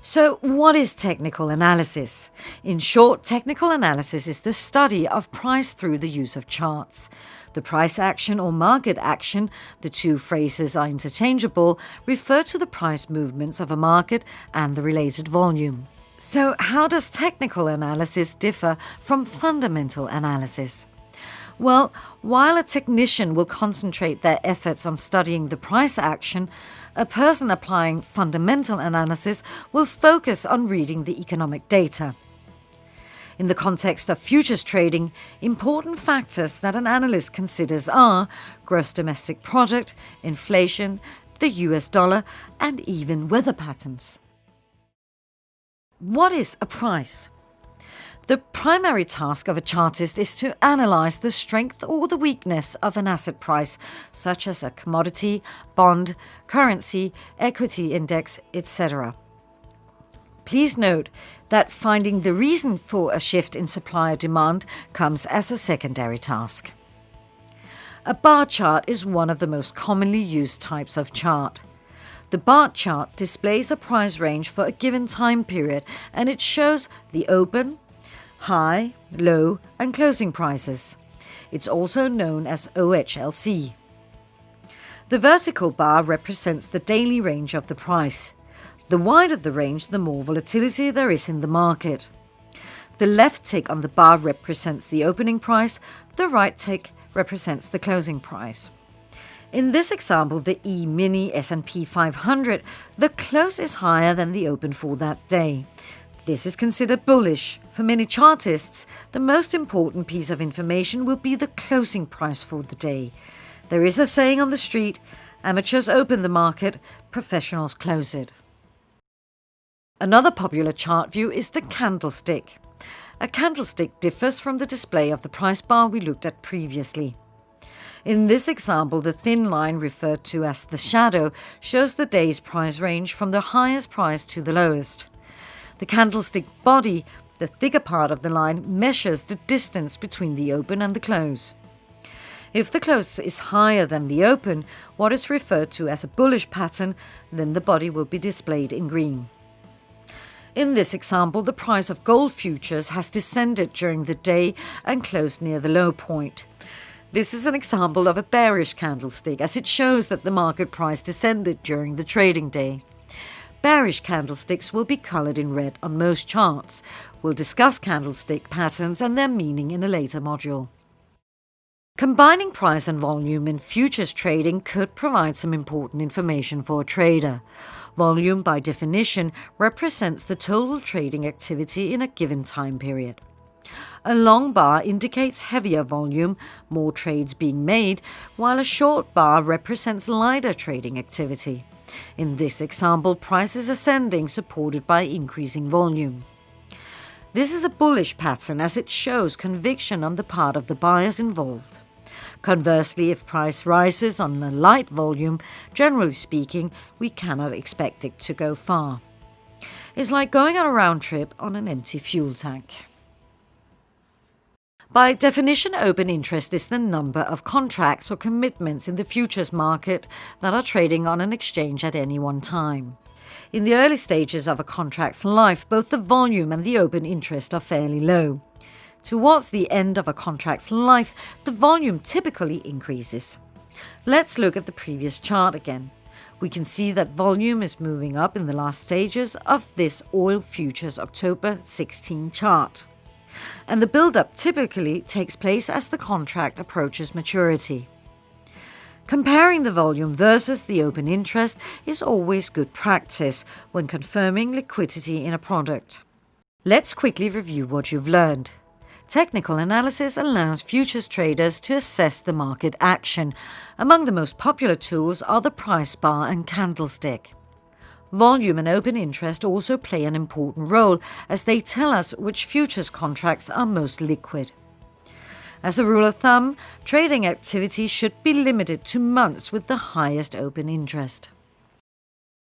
So, what is technical analysis? In short, technical analysis is the study of price through the use of charts. The price action or market action, the two phrases are interchangeable, refer to the price movements of a market and the related volume. So, how does technical analysis differ from fundamental analysis? Well, while a technician will concentrate their efforts on studying the price action, a person applying fundamental analysis will focus on reading the economic data. In the context of futures trading, important factors that an analyst considers are gross domestic product, inflation, the US dollar, and even weather patterns. What is a price? The primary task of a chartist is to analyze the strength or the weakness of an asset price, such as a commodity, bond, currency, equity index, etc. Please note that finding the reason for a shift in supply or demand comes as a secondary task. A bar chart is one of the most commonly used types of chart. The bar chart displays a price range for a given time period, and it shows the open, high, low, and closing prices. It's also known as OHLC. The vertical bar represents the daily range of the price. The wider the range, the more volatility there is in the market. The left tick on the bar represents the opening price, the right tick represents the closing price. In this example, the E-mini S&P 500, the close is higher than the open for that day. This is considered bullish. For many chartists, the most important piece of information will be the closing price for the day. There is a saying on the street, amateurs open the market, professionals close it. Another popular chart view is the candlestick. A candlestick differs from the display of the price bar we looked at previously. In this example, the thin line referred to as the shadow shows the day's price range from the highest price to the lowest. The candlestick body, the thicker part of the line, measures the distance between the open and the close. If the close is higher than the open, what is referred to as a bullish pattern, then the body will be displayed in green. In this example, the price of gold futures has descended during the day and closed near the low point. This is an example of a bearish candlestick, as it shows that the market price descended during the trading day. Bearish candlesticks will be colored in red on most charts. We'll discuss candlestick patterns and their meaning in a later module. Combining price and volume in futures trading could provide some important information for a trader. Volume, by definition, represents the total trading activity in a given time period. A long bar indicates heavier volume, more trades being made, while a short bar represents lighter trading activity. In this example, price is ascending, supported by increasing volume. This is a bullish pattern as it shows conviction on the part of the buyers involved. Conversely, if price rises on a light volume, generally speaking, we cannot expect it to go far. It's like going on a round trip on an empty fuel tank. By definition, open interest is the number of contracts or commitments in the futures market that are trading on an exchange at any one time. In the early stages of a contract's life, both the volume and the open interest are fairly low. Towards the end of a contract's life, the volume typically increases. Let's look at the previous chart again. We can see that volume is moving up in the last stages of this oil futures October 16 chart. And the build-up typically takes place as the contract approaches maturity. Comparing the volume versus the open interest is always good practice when confirming liquidity in a product. Let's quickly review what you've learned. Technical analysis allows futures traders to assess the market action. Among the most popular tools are the price bar and candlestick. Volume and open interest also play an important role as they tell us which futures contracts are most liquid. As a rule of thumb, trading activity should be limited to months with the highest open interest.